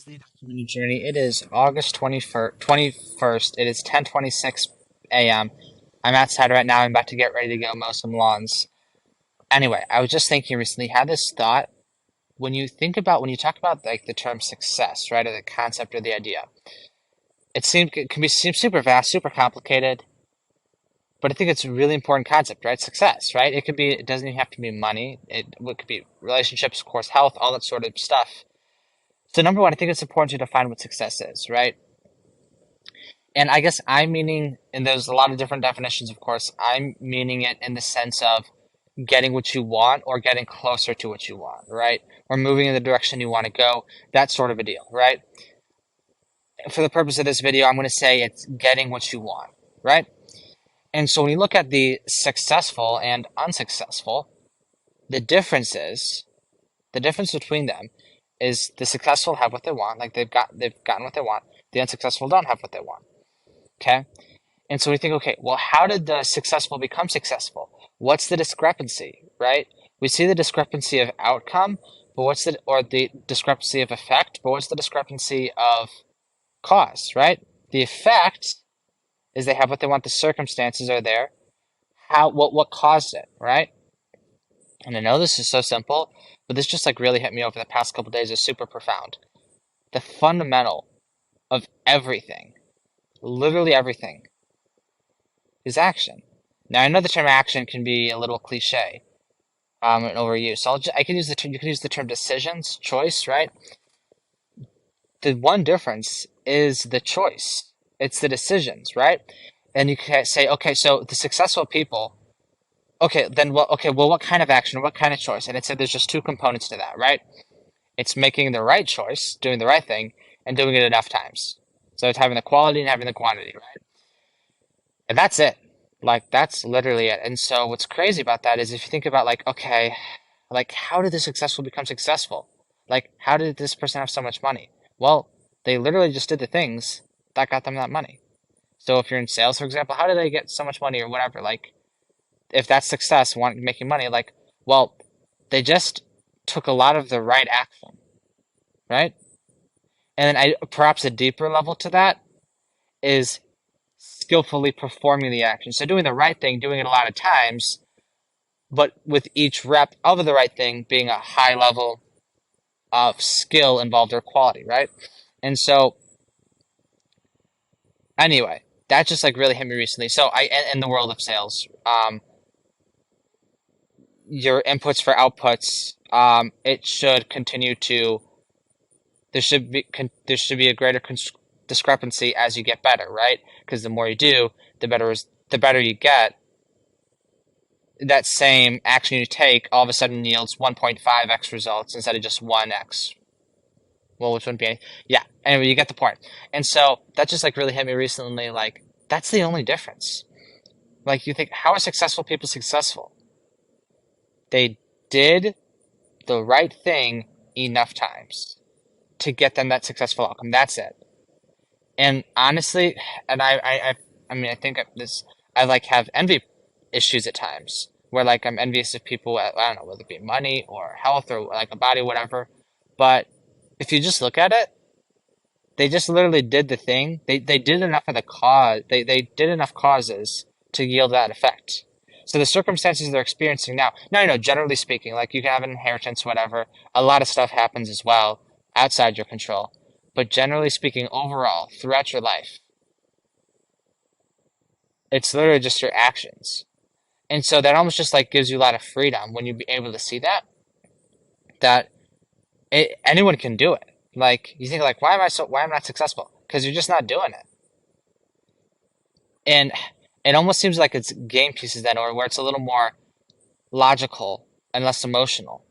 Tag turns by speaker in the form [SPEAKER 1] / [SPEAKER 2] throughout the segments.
[SPEAKER 1] Is the documented journey. It is August 21st. It is 10:26 a.m. I'm outside right now. I'm about to get ready to go mow some lawns. Anyway, I was just thinking recently, had this thought when you talk about like the term success, right, or the concept or the idea, it can seem super vast, super complicated, but I think it's a really important concept, right? Success, right? It doesn't even have to be money. It could be relationships, of course, health, all that sort of stuff. So number one, I think it's important to define what success is, right? And I guess I'm meaning, and there's a lot of different definitions, of course. I'm meaning it in the sense of getting what you want or getting closer to what you want, right? Or moving in the direction you want to go, that sort of a deal, right? For the purpose of this video, I'm going to say it's getting what you want, right? And so when you look at the successful and unsuccessful, the difference is, the difference between them is the successful have what they want, like they've gotten what they want. The unsuccessful don't have what they want. Okay? And so we think, okay, well, how did the successful become successful? What's the discrepancy, right? We see the discrepancy of outcome, but the discrepancy of effect, but what's the discrepancy of cause, right? The effect is they have what they want, the circumstances are there. What caused it, right? And I know this is so simple, but this just like really hit me over the past couple days. Is super profound. The fundamental of everything, literally everything, is action. Now I know the term action can be a little cliche, and overused. So I can use the term. You can use the term decisions, choice, right? The one difference is the choice. It's the decisions, right? And you can say, okay, so the successful people. Okay, then well, what kind of action, what kind of choice? And it said there's just two components to that, right? It's making the right choice, doing the right thing, and doing it enough times. So it's having the quality and having the quantity, right? And that's it. Like, that's literally it. And so what's crazy about that is if you think about, like, okay, like, how did the successful become successful? Like, how did this person have so much money? Well, they literally just did the things that got them that money. So if you're in sales, for example, how did they get so much money or whatever? Like, if that's success, making money, like, well, they just took a lot of the right action, right? And then perhaps a deeper level to that is skillfully performing the action. So doing the right thing, doing it a lot of times, but with each rep of the right thing being a high level of skill involved or quality, right? And so anyway, that just like really hit me recently. So in the world of sales, your inputs for outputs, it should continue to there should be a greater discrepancy as you get better, right? Because the more you do, the better you get. That same action you take all of a sudden yields 1.5x results instead of just 1x. Well, which wouldn't be any. Yeah. Anyway, you get the point. And so that just like really hit me recently. Like, that's the only difference. Like, you think, how are successful people successful? They did the right thing enough times to get them that successful outcome. That's it. And honestly, and I mean, I think I like have envy issues at times where like I'm envious of people at, I don't know, whether it be money or health or like a body, whatever. But if you just look at it, they just literally did the thing. They did enough of the cause. They did enough causes to yield that effect. So the circumstances they're experiencing now, generally speaking, like you can have an inheritance, whatever. A lot of stuff happens as well outside your control. But generally speaking, overall, throughout your life, it's literally just your actions. And so that almost just like gives you a lot of freedom when you be able to see that anyone can do it. Like you think like why am I not successful? Because you're just not doing it. And it almost seems like it's game pieces then, or where it's a little more logical and less emotional.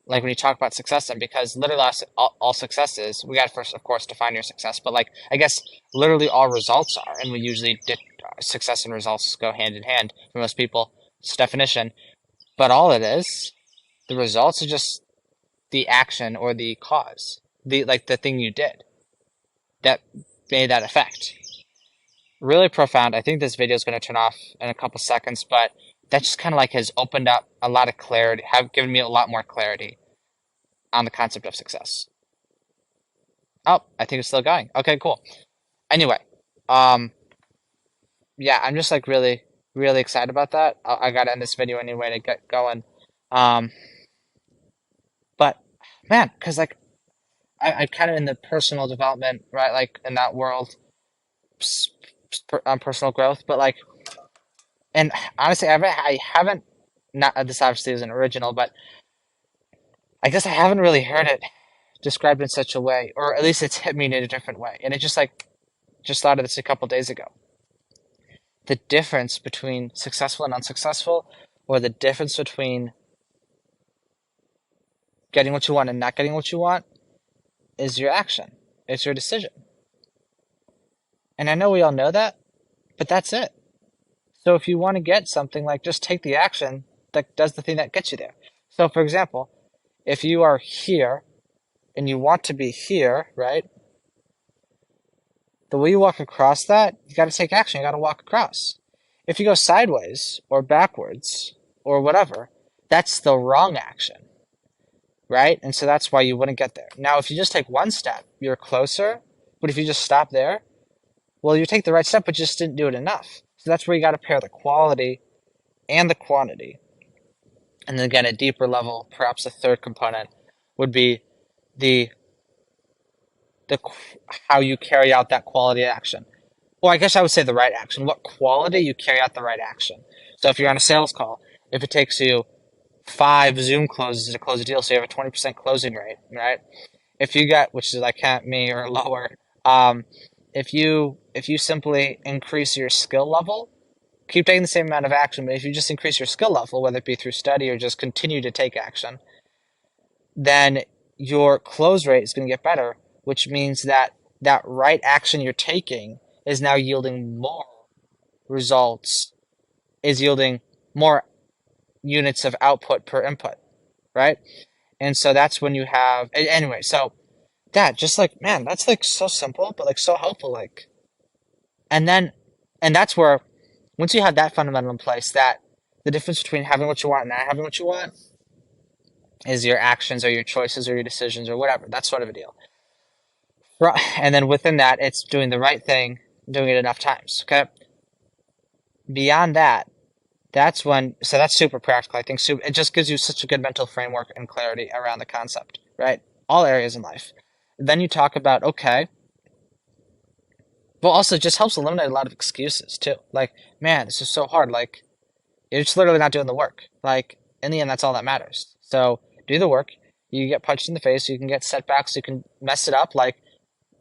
[SPEAKER 1] Like when you talk about success, then because literally all success is, we got to first, of course, define your success. But like I guess literally all results are, and we usually success and results go hand in hand for most people. It's definition. But all it is, the results are just the action or the cause, the thing you did that made that effect. Really profound. I think this video is going to turn off in a couple seconds, but that just kind of like has opened up a lot of clarity, have given me a lot more clarity on the concept of success. Oh, I think it's still going. Okay, cool. Anyway, um, yeah, I'm just like really, really excited about that. I gotta end this video anyway to get going. Um, but man, because like I'm kind of in the personal development, right? Like in that world, personal growth. But like, and honestly, I haven't. Not this obviously isn't original, but I guess I haven't really heard it described in such a way, or at least it's hit me in a different way. And it just like just thought of this a couple days ago. The difference between successful and unsuccessful, or the difference between getting what you want and not getting what you want, is your action. It's your decision. And I know we all know that, but that's it. So if you want to get something, like just take the action that does the thing that gets you there. So for example, if you are here and you want to be here, right? The way you walk across that, you got to take action. You got to walk across. If you go sideways or backwards or whatever, that's the wrong action, right? And so that's why you wouldn't get there. Now, if you just take one step, you're closer. But if you just stop there, well, you take the right step, but just didn't do it enough. So that's where you got to pair the quality and the quantity. And then again, a deeper level, perhaps a third component would be the the how you carry out that quality action. Well, I guess I would say the right action. What quality you carry out the right action. So if you're on a sales call, if it takes you 5 Zoom closes to close a deal, so you have a 20% closing rate, right? If you get, which is like me or lower, um, if you simply increase your skill level, keep taking the same amount of action, but if you just increase your skill level, whether it be through study or just continue to take action, then your close rate is going to get better, which means that that right action you're taking is now yielding more results, is yielding more units of output per input, right? And so that's when you have, anyway, so that just like, man, that's like so simple, but like so helpful. Like, and then, and that's where, once you have that fundamental in place, that the difference between having what you want and not having what you want is your actions or your choices or your decisions or whatever, that sort of a deal. And then within that, it's doing the right thing, doing it enough times. Okay. Beyond that, that's when, so that's super practical. I think it just gives you such a good mental framework and clarity around the concept, right? All areas in life. Then you talk about, okay, well, also just helps eliminate a lot of excuses too. Like, man, this is so hard. Like, you're just literally not doing the work. Like, in the end, that's all that matters. So do the work. You get punched in the face. You can get setbacks. You can mess it up. Like,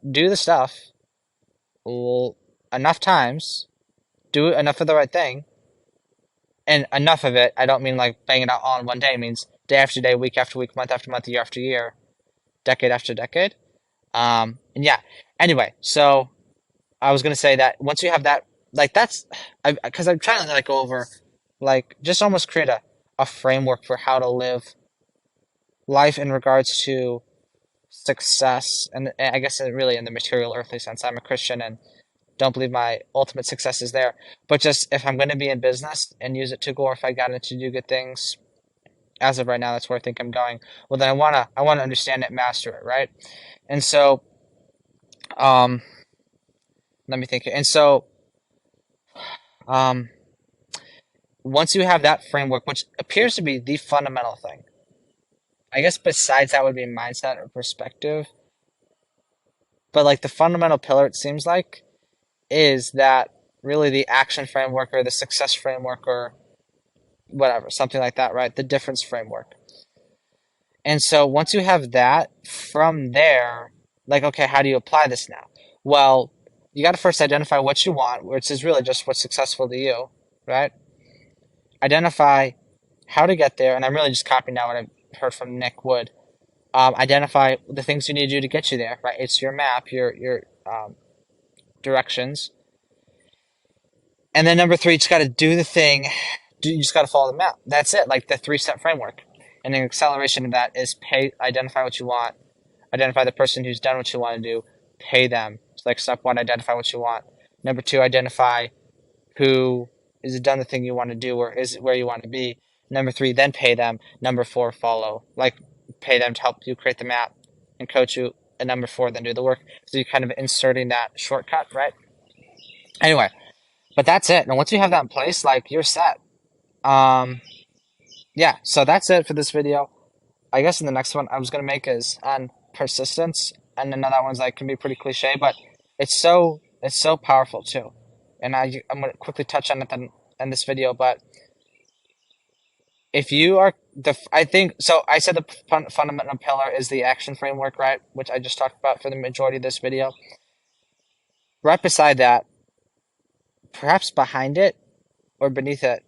[SPEAKER 1] do the stuff well, enough times. Do enough of the right thing. And enough of it, I don't mean like bang it out all in one day. It means day after day, week after week, month after month, year after year, decade after decade. And yeah. Anyway, so I was gonna say that once you have that, like that's, because I'm trying to like go over, like just almost create a framework for how to live life in regards to success, and I guess really in the material earthly sense. I'm a Christian and don't believe my ultimate success is there, but just if I'm going to be in business and use it to glorify God and to do good things, as of right now, that's where I think I'm going. Well, then I wanna understand it, master it, right? And so, um, let me think. And so, um, once you have that framework, which appears to be the fundamental thing, I guess besides that would be mindset or perspective. But like the fundamental pillar, it seems like, is that really the action framework or the success framework or whatever, something like that, right? The difference framework. And so once you have that, from there, like, okay, how do you apply this now? Well, you got to first identify what you want, which is really just what's successful to you, right? Identify how to get there, and I'm really just copying now what I heard from Nick Wood. Identify the things you need to do to get you there, right? It's your map, your directions, and then number three, you just got to do the thing. You just got to follow the map. That's it, like the 3-step framework. And an acceleration of that is identify what you want, identify the person who's done what you want to do, pay them. So like step one, identify what you want. Number two, identify who is done the thing you want to do or is where you want to be. Number three, then pay them. Number four, follow. Like pay them to help you create the map and coach you and number 4, then do the work. So you're kind of inserting that shortcut, right? Anyway, but that's it. And once you have that in place, like you're set. Um, yeah, so that's it for this video. I guess in the next one I was gonna make is on persistence, and another one's like can be pretty cliche, but it's so powerful too. And I'm gonna quickly touch on it then in this video, but if you are I think so. I said the fundamental pillar is the action framework, right? Which I just talked about for the majority of this video. Right beside that, perhaps behind it or beneath it,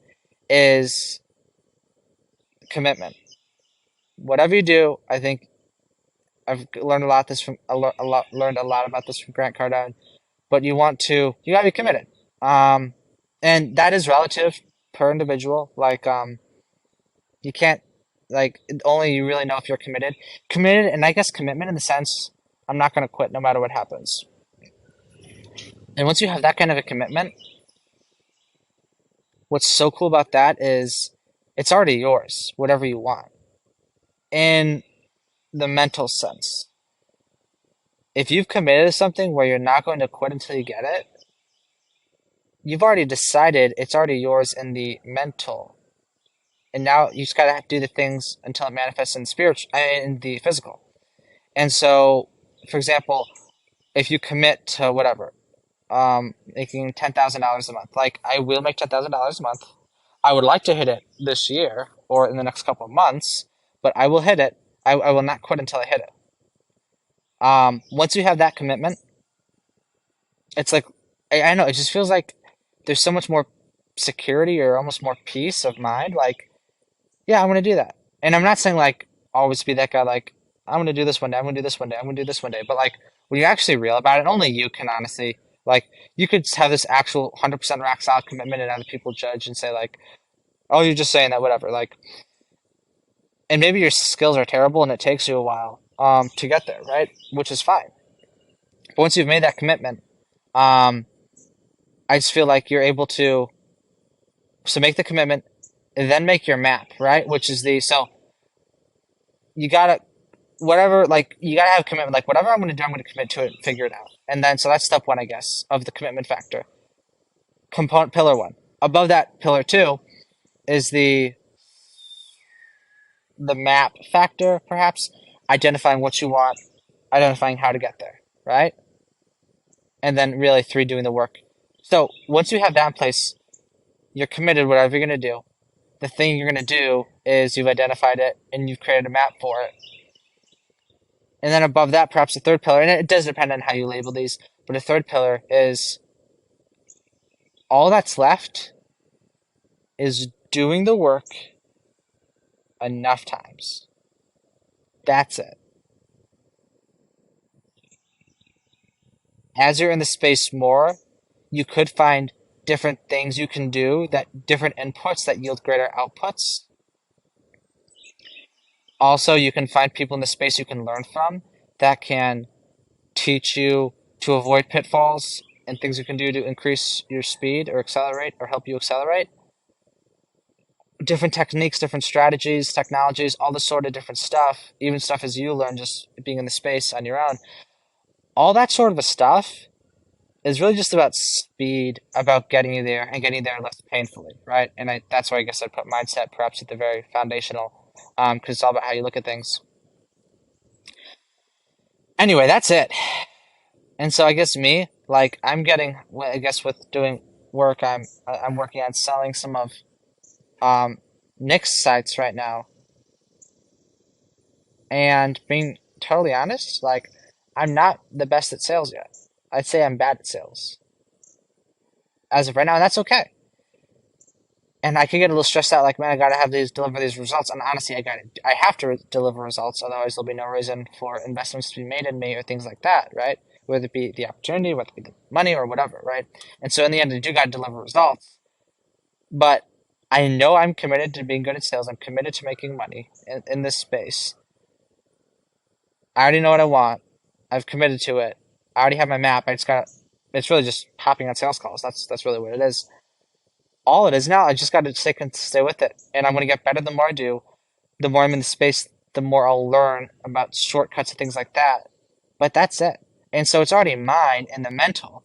[SPEAKER 1] is commitment. Whatever you do, I think I've learned a lot learned a lot about this from Grant Cardone. But you gotta be committed. And that is relative per individual. Like you can't like only you really know if you're committed, and I guess commitment in the sense I'm not gonna quit no matter what happens. And once you have that kind of a commitment, what's so cool about that is it's already yours, whatever you want. In the mental sense, if you've committed to something where you're not going to quit until you get it, you've already decided it's already yours in the mental. And now you just gotta do the things until it manifests in the physical. And so, for example, if you commit to whatever, making $10,000 a month, like I will make $10,000 a month. I would like to hit it this year or in the next couple of months, but I will hit it. I will not quit until I hit it. Once you have that commitment, it's like I know it just feels like there's so much more security or almost more peace of mind. Like, yeah, I'm gonna do that, and I'm not saying like always be that guy. Like, I'm gonna do this one day. I'm gonna do this one day. I'm gonna do this one day. But like when you're actually real about it, only you can honestly like. You could have this actual 100% rock solid commitment, and other people judge and say like, "Oh, you're just saying that, whatever." Like, and maybe your skills are terrible, and it takes you a while to get there, right? Which is fine. But once you've made that commitment, um, I just feel like you're able to make the commitment and then make your map, right? Which is you gotta whatever like you gotta have commitment. Like whatever I'm gonna do, I'm gonna commit to it and figure it out. And then so that's step one, I guess, of the commitment factor. Component pillar one. Above that pillar two is the map factor, perhaps identifying what you want, identifying how to get there, right? And then really 3, doing the work. So once you have that in place, you're committed, whatever you're going to do. The thing you're going to do is you've identified it and you've created a map for it. And then above that, perhaps the third pillar, and it does depend on how you label these, but a third pillar is all that's left is doing the work enough times. That's it. As you're in the space more, you could find different things you can do, that different inputs that yield greater outputs. Also, you can find people in the space you can learn from that can teach you to avoid pitfalls and things you can do to increase your speed or accelerate or help you accelerate. Different techniques, different strategies, technologies, all this sort of different stuff, even stuff as you learn just being in the space on your own. All that sort of stuff is really just about speed, about getting you there and getting there less painfully, right? And that's why I guess I'd put mindset perhaps at the very foundational, because it's all about how you look at things. Anyway, that's it. And so I guess me, like I guess with doing work, I'm working on selling some of Nick's sites right now. And being totally honest, like I'm not the best at sales yet. I'd say I'm bad at sales as of right now, and that's okay. And I could get a little stressed out, like, man, I gotta deliver these results. And honestly, I have to deliver results, otherwise there'll be no reason for investments to be made in me or things like that, right? Whether it be the opportunity, whether it be the money or whatever, right? And so in the end, I do gotta deliver results. But I know I'm committed to being good at sales. I'm committed to making money in this space. I already know what I want. I've committed to it. I already have my map. It's really just hopping on sales calls. That's really what it is. All it is now, I just got to stay with it. And I'm going to get better the more I do. The more I'm in the space, the more I'll learn about shortcuts and things like that. but that's it. And so it's already mine in the mental.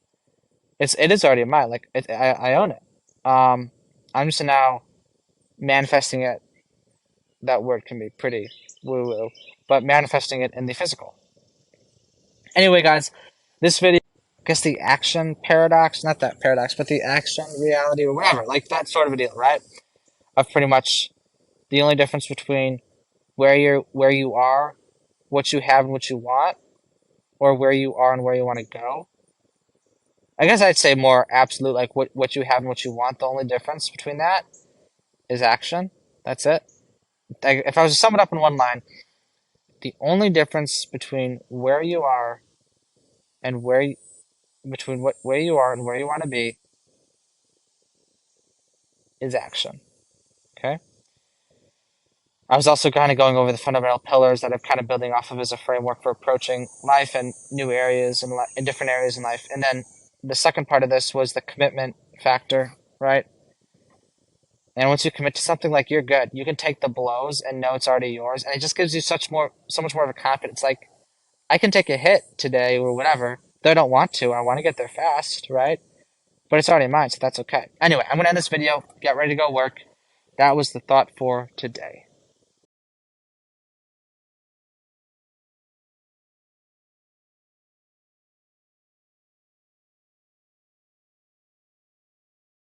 [SPEAKER 1] It is already mine. Like I own it. I'm just now manifesting it. That word can be pretty woo woo, but manifesting it in the physical. Anyway, guys, this video, I guess the action paradox, not that paradox, but the action reality or whatever, like that sort of a deal, right? Of pretty much the only difference between where you are, what you have and what you want, or where you are and where you want to go. I guess I'd say more absolute, like what you have and what you want. The only difference between that is action. That's it. If I was to sum it up in one line, the only difference between where you are and where you are and where you want to be is action. Okay. I was also kind of going over the fundamental pillars that I'm kind of building off of as a framework for approaching life and new areas and in different areas in life. And then the second part of this was the commitment factor, right? And once you commit to something, like you're good. You can take the blows and know it's already yours, and it just gives you so much more of a confidence. Like I can take a hit today or whatever, though I don't want to. I want to get there fast, right? But it's already mine, so that's okay. Anyway, I'm gonna end this video. Get ready to go work. That was the thought for today.